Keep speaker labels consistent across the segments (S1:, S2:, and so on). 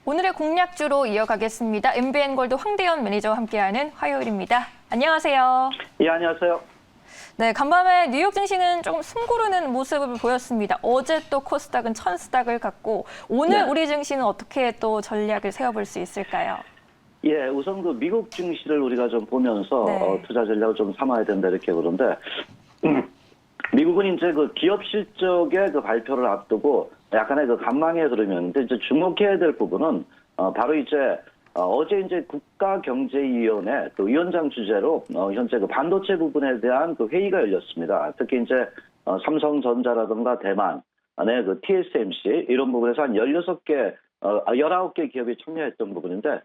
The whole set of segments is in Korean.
S1: 오늘의 공략주로 이어가겠습니다. MBN골드 황대현 매니저와 함께하는 화요일입니다. 안녕하세요.
S2: 예, 안녕하세요.
S1: 네, 간밤에 뉴욕 증시는 조금 숨고르는 모습을 보였습니다. 어제 또 코스닥은 1000스닥을 갔고 오늘
S2: 네.
S1: 우리 증시는 어떻게 또 전략을 세워볼 수 있을까요?
S2: 예, 우선 그 미국 증시를 우리가 좀 보면서
S1: 네.
S2: 투자 전략을 좀 삼아야 된다 이렇게 그러는데 미국은 이제 그 기업 실적의 그 발표를 앞두고 약간의 그 관망에 들으면데 이제 주목해야 될 부분은 바로 이제 어제 이제 국가경제위원회 그 위원장 주재로 현재 그 반도체 부분에 대한 그 회의가 열렸습니다. 특히 이제 삼성전자라든가 대만의 그 TSMC 이런 부분에서 한 16개, 19개 기업이 참여했던 부분인데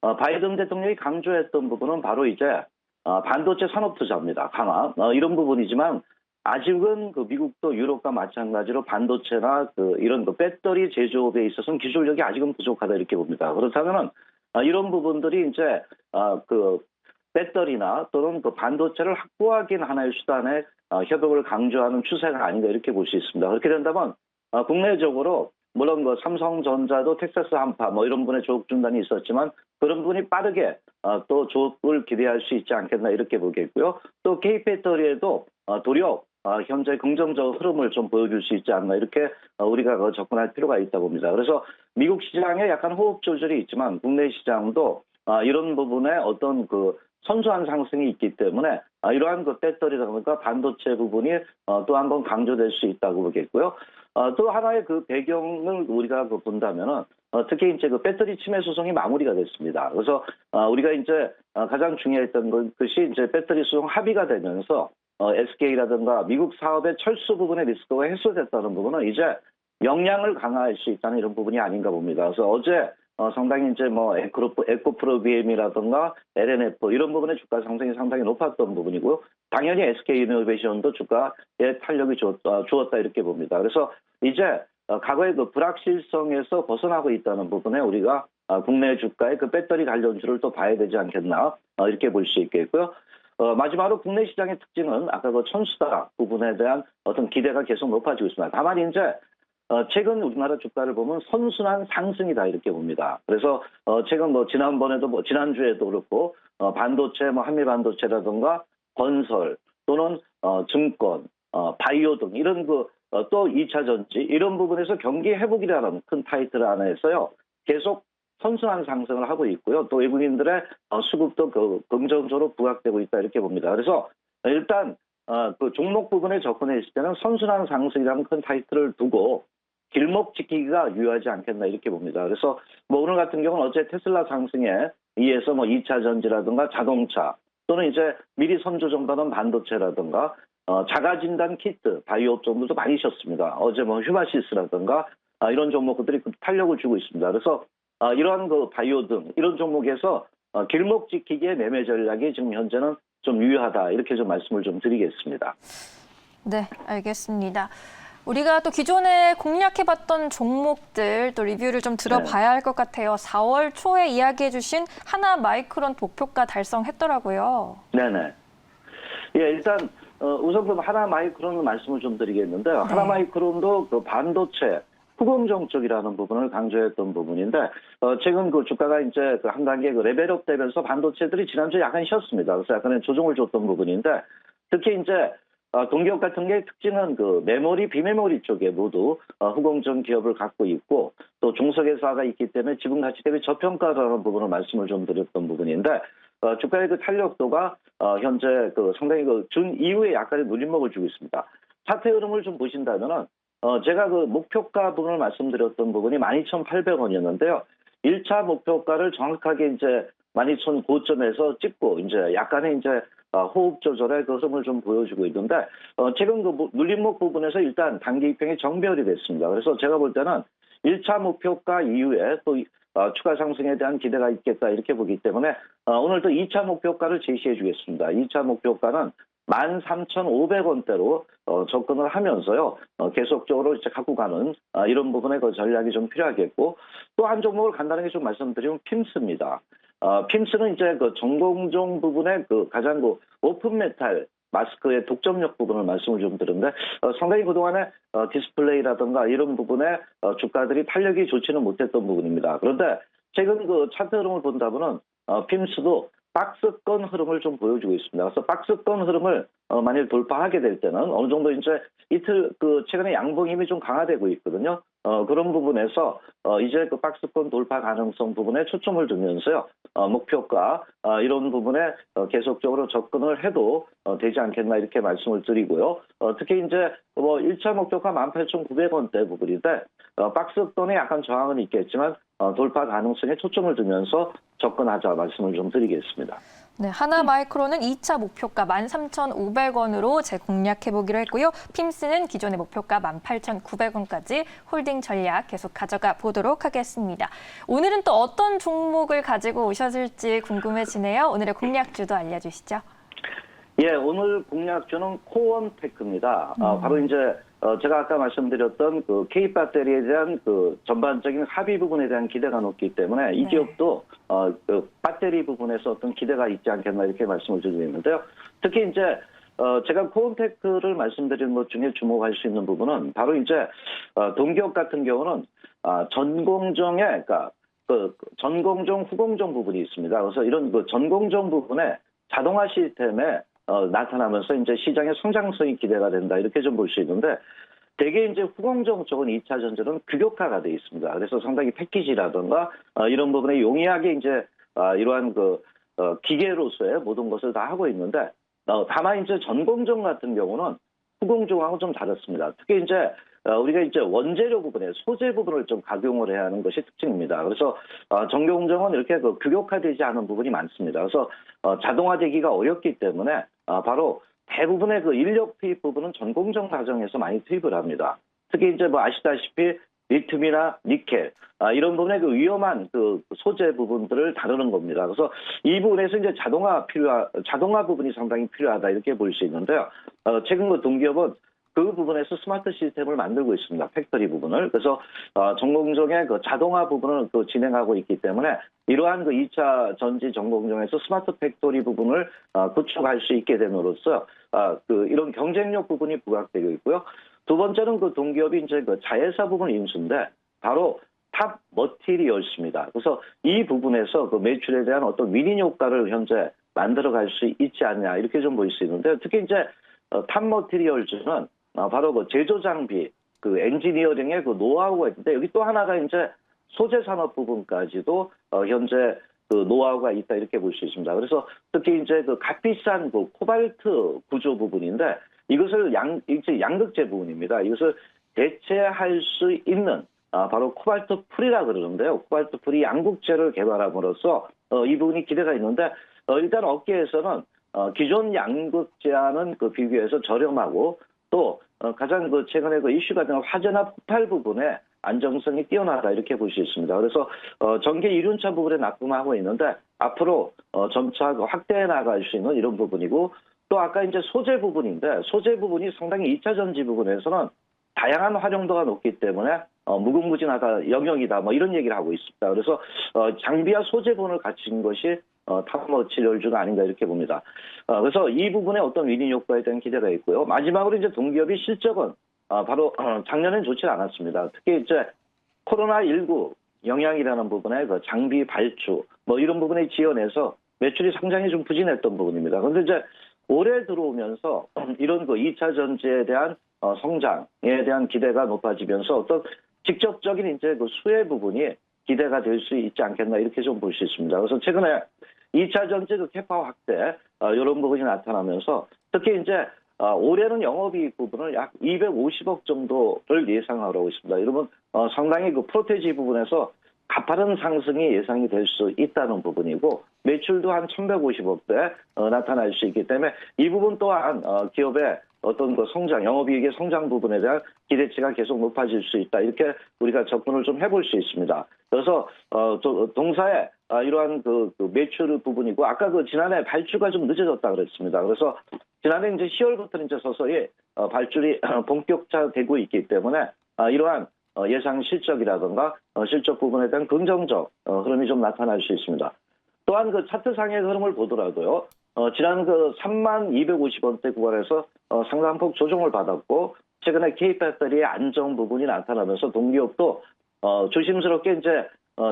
S2: 바이든 대통령이 강조했던 부분은 바로 이제 반도체 산업 투자입니다. 강화 이런 부분이지만 아직은 그 미국도 유럽과 마찬가지로 반도체나 그 이런 그 배터리 제조업에 있어서는 기술력이 아직은 부족하다 이렇게 봅니다. 그렇다면은 이런 부분들이 이제 그 배터리나 또는 그 반도체를 확보하기 위한 하나의 수단의 협업을 강조하는 추세가 아닌가 이렇게 볼 수 있습니다. 그렇게 된다면 국내적으로 물론 그 삼성전자도 텍사스 한파 뭐 이런 분의 조업 중단이 있었지만 그런 분이 빠르게 또 조업을 기대할 수 있지 않겠나 이렇게 보겠고요. 또 K배터리에도 도리어 현재 긍정적 흐름을 좀 보여줄 수 있지 않나 이렇게 우리가 접근할 필요가 있다고 봅니다. 그래서 미국 시장에 약간 호흡 조절이 있지만 국내 시장도 이런 부분에 어떤 그 선수한 상승이 있기 때문에 이러한 그 배터리라든가 반도체 부분이 또 한 번 강조될 수 있다고 보겠고요. 또 하나의 그 배경을 우리가 본다면은 특히 이제 그 배터리 침해 소송이 마무리가 됐습니다. 그래서 우리가 이제 가장 중요했던 것이 이제 배터리 소송 합의가 되면서 SK라든가 미국 사업의 철수 부분의 리스크가 해소됐다는 부분은 이제 역량을 강화할 수 있다는 이런 부분이 아닌가 봅니다. 그래서 어제 상당히 이제 뭐 에코프로비엠이라든가 LNF 이런 부분의 주가 상승이 상당히 높았던 부분이고요. 당연히 SK이노베이션도 주가에 탄력이 주었다 이렇게 봅니다. 그래서 이제 과거의 그 불확실성에서 벗어나고 있다는 부분에 우리가 국내 주가의 그 배터리 관련주를 또 봐야 되지 않겠나 이렇게 볼 수 있겠고요. 마지막으로 국내 시장의 특징은 아까 그 천수다 부분에 대한 어떤 기대가 계속 높아지고 있습니다. 다만 이제 최근 우리나라 주가를 보면 선순환 상승이다 이렇게 봅니다. 그래서 최근 뭐 지난번에도 뭐 지난주에도 그렇고 반도체 뭐 한미 반도체라든가 건설 또는 증권, 바이오 등 이런 또 2차 전지 이런 부분에서 경기 회복이라는 큰 타이틀 안에서요 계속 선순환 상승을 하고 있고요. 또 외국인들의 수급도 긍정적으로 부각되고 있다 이렇게 봅니다. 그래서 일단 그 종목 부분에 접근했을 때는 선순환 상승이라는 큰 타이틀을 두고 길목 지키기가 유효하지 않겠나 이렇게 봅니다. 그래서 뭐 오늘 같은 경우는 어제 테슬라 상승에 의해서 뭐 2차 전지라든가 자동차 또는 이제 미리 선조정받은 반도체라든가 자가진단 키트, 바이오 업종들도 많이 쉬었습니다. 어제 뭐 휴마시스라든가 이런 종목들이 탄력을 주고 있습니다. 그래서 이러한 그 바이오 등 이런 종목에서 길목 지키기의 매매 전략이 지금 현재는 좀 유효하다 이렇게 좀 말씀을 좀 드리겠습니다.
S1: 네, 알겠습니다. 우리가 또 기존에 공략해봤던 종목들 또 리뷰를 좀 들어봐야 할 것 같아요. 4월 초에 이야기해 주신 하나마이크론 목표가 달성했더라고요.
S2: 네네. 예, 일단 우선 그 하나마이크론 말씀을 좀 드리겠는데요.
S1: 네.
S2: 하나마이크론도 그 반도체 후공정 쪽이라는 부분을 강조했던 부분인데 최근 그 주가가 이제 한 단계 그 레벨업 되면서 반도체들이 지난주에 약간 쉬었습니다. 그래서 약간의 조정을 줬던 부분인데 특히 이제 동기업 같은 게 특징은 그 메모리, 비메모리 쪽에 모두 후공정 기업을 갖고 있고 또 종속회사가 있기 때문에 지분 가치 대비 저평가라는 부분을 말씀을 좀 드렸던 부분인데 주가의 그 탄력도가 현재 그 상당히 그 준 이후에 약간의 눌림목을 주고 있습니다. 차트 흐름을 좀 보신다면은 제가 그 목표가 부분을 말씀드렸던 부분이 12,800원이었는데요. 1차 목표가를 정확하게 이제 12,000 고점에서 찍고 이제 약간의 이제 호흡 조절의 그 흐름을 좀 보여주고 있는데 최근 그 눌림목 부분에서 일단 단기 입형이 정별이 됐습니다. 그래서 제가 볼 때는 1차 목표가 이후에 또 추가 상승에 대한 기대가 있겠다 이렇게 보기 때문에 오늘 또 2차 목표가를 제시해 주겠습니다. 2차 목표가는 13,500원대로 접근을 하면서요. 계속적으로 이제 갖고 가는 이런 부분의 그 전략이 좀 필요하겠고 또 한 종목을 간단하게 좀 말씀드리면 핌스입니다. 핌스는 이제 그 전공종 부분의 그 가장 그 오픈 메탈 마스크의 독점력 부분을 말씀을 좀 드렸는데 상당히 그동안에 디스플레이라든가 이런 부분에 주가들이 탄력이 좋지는 못했던 부분입니다. 그런데 최근 그 차트 흐름을 본다면은 핌스도 박스권 흐름을 좀 보여주고 있습니다. 그래서 박스권 흐름을 만일 돌파하게 될 때는 어느 정도 이제 이틀 그 최근에 양봉 힘이 좀 강화되고 있거든요. 그런 부분에서 이제 그 박스권 돌파 가능성 부분에 초점을 두면서요. 목표가 이런 부분에 계속적으로 접근을 해도 되지 않겠나 이렇게 말씀을 드리고요. 특히 이제 뭐 1차 목표가 18,900원대 부분인데 박스권에 약간 저항은 있겠지만 돌파 가능성에 초점을 두면서 접근하자 말씀을 좀 드리겠습니다.
S1: 네, 하나마이크론은 2차 목표가 13,500원으로 재공략해보기로 했고요. 핌스는 기존의 목표가 18,900원까지 홀딩 전략 계속 가져가 보도록 하겠습니다. 오늘은 또 어떤 종목을 가지고 오셨을지 궁금해지네요. 오늘의 공략주도 알려주시죠.
S2: 예, 오늘 공략주는 코원테크입니다. 바로 이제 제가 아까 말씀드렸던 그 K 배터리에 대한 그 전반적인 합의 부분에 대한 기대가 높기 때문에 이 기업도 그 배터리 부분에서 어떤 기대가 있지 않겠나 이렇게 말씀을 드리고 있는데요. 특히 이제 제가 코원테크를 말씀드린 것 중에 주목할 수 있는 부분은 바로 이제 동기업 같은 경우는 전공정에 그러니까 그 전공정 후공정 부분이 있습니다. 그래서 이런 그 전공정 부분에 자동화 시스템에 나타나면서 이제 시장의 성장성이 기대가 된다 이렇게 좀 볼 수 있는데 대개 이제 후공정 쪽은 2차 전지는 규격화가 돼 있습니다. 그래서 상당히 패키지라든가 이런 부분에 용이하게 이제 이러한 그 기계로서의 모든 것을 다 하고 있는데 다만 이제 전공정 같은 경우는 후공정하고 좀 다릅니다. 특히 이제 우리가 이제 원재료 부분에 소재 부분을 좀 각용을 해야 하는 것이 특징입니다. 그래서 전공정은 이렇게 그 규격화되지 않은 부분이 많습니다. 그래서 자동화되기가 어렵기 때문에 바로 대부분의 그 인력 투입 부분은 전공정 과정에서 많이 투입을 합니다. 특히 이제 뭐 아시다시피 리튬이나 니켈 이런 부분의 그 위험한 그 소재 부분들을 다루는 겁니다. 그래서 이 부분에서 이제 자동화 부분이 상당히 필요하다 이렇게 볼 수 있는데요. 최근 그 동기업은 그 부분에서 스마트 시스템을 만들고 있습니다. 팩토리 부분을. 그래서 전공정의 그 자동화 부분을 또 진행하고 있기 때문에 이러한 그 2차 전지 전공정에서 스마트 팩토리 부분을 구축할 수 있게 됨으로써 그 이런 경쟁력 부분이 부각되고 있고요. 두 번째는 그 동기업이 이제 그 자회사 부분 인수인데 바로 탑 머티리얼스입니다. 그래서 이 부분에서 그 매출에 대한 어떤 윈윈 효과를 현재 만들어갈 수 있지 않냐 이렇게 좀 볼 수 있는데 특히 이제 탑 머티리얼즈는 바로 그 제조 장비, 그 엔지니어링의 그 노하우가 있는데 여기 또 하나가 이제 소재 산업 부분까지도 현재 그 노하우가 있다 이렇게 볼 수 있습니다. 그래서 특히 이제 그 값비싼 그 코발트 구조 부분인데 이것을 이제 양극재 부분입니다. 이것을 대체할 수 있는 바로 코발트 풀이라 그러는데요. 코발트 풀이 양극재를 개발함으로써 이 부분이 기대가 있는데 일단 업계에서는 기존 양극재와는 그 비교해서 저렴하고 또 가장 그 최근에 그 이슈가 된 화재나 폭발 부분에 안정성이 뛰어나다 이렇게 볼 수 있습니다. 그래서 전기 이륜차 부분에 납품하고 있는데 앞으로 점차 확대해 나갈 수 있는 이런 부분이고 또 아까 이제 소재 부분인데 소재 부분이 상당히 2차 전지 부분에서는 다양한 활용도가 높기 때문에 무궁무진하다 영역이다 뭐 이런 얘기를 하고 있습니다. 그래서 장비와 소재 부분을 갖춘 것이 탑머티리얼즈가 아닌가 이렇게 봅니다. 그래서 이 부분에 어떤 윈윈 효과에 대한 기대가 있고요. 마지막으로 이제 동기업이 실적은 바로 작년엔 좋지 않았습니다. 특히 이제 코로나19 영향이라는 부분에 그 장비 발주 뭐 이런 부분에 지원해서 매출이 상당히 좀 부진했던 부분입니다. 그런데 이제 올해 들어오면서 이런 그 2차 전지에 대한 성장에 대한 기대가 높아지면서 어떤 직접적인 이제 그 수혜 부분이 기대가 될 수 있지 않겠나 이렇게 좀 볼 수 있습니다. 그래서 최근에 2차 전지 그 캐파 확대 이런 부분이 나타나면서 특히 이제 올해는 영업이익 부분을 약 250억 정도를 예상하고 있습니다. 여러분 상당히 그 프로테지 부분에서 가파른 상승이 예상이 될 수 있다는 부분이고 매출도 한 1,150억대 나타날 수 있기 때문에 이 부분 또한 기업의 어떤 그 성장, 영업이익의 성장 부분에 대한 기대치가 계속 높아질 수 있다. 이렇게 우리가 접근을 좀 해볼 수 있습니다. 그래서 동사의 이러한 그 매출 부분이고 아까 그 지난해 발주가 좀 늦어졌다 그랬습니다. 그래서 지난해 이제 10월부터 이제 서서히 발주이 본격화되고 있기 때문에 이러한 예상 실적이라든가 실적 부분에 대한 긍정적 흐름이 좀 나타날 수 있습니다. 또한 그 차트상의 흐름을 보더라도요. 지난 그 3250원대 구간에서 상당폭 조정을 받았고 최근에 K배터리의 안정 부분이 나타나면서 동기업도 조심스럽게 이제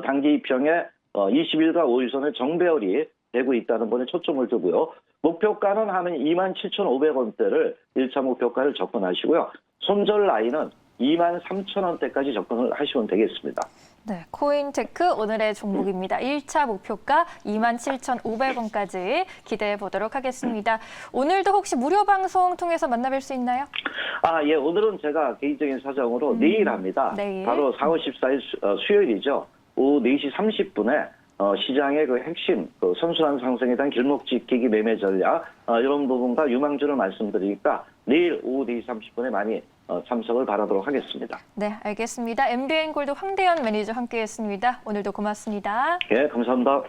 S2: 단기 입형에 20일과 5일선의 정배열이 되고 있다는 번에 초점을 두고요. 목표가는 하면 27,500원대를 1차 목표가를 접근하시고요. 손절 라인은 23,000원대까지 접근을 하시면 되겠습니다.
S1: 네, 코인테크 오늘의 종목입니다. 1차 목표가 27,500원까지 기대해 보도록 하겠습니다. 오늘도 혹시 무료 방송 통해서 만나뵐 수 있나요?
S2: 예, 오늘은 제가 개인적인 사정으로 내일 합니다.
S1: 내일.
S2: 바로 4월 14일 수요일이죠. 오후 4시 30분에 시장의 그 핵심, 그 선순환 상승에 대한 길목 지키기 매매 전략, 이런 부분과 유망주를 말씀드리니까 내일 오후 4시 30분에 많이 참석을 바라도록 하겠습니다.
S1: 네, 알겠습니다. MBN골드 황대현 매니저 함께했습니다. 오늘도 고맙습니다.
S2: 예, 감사합니다.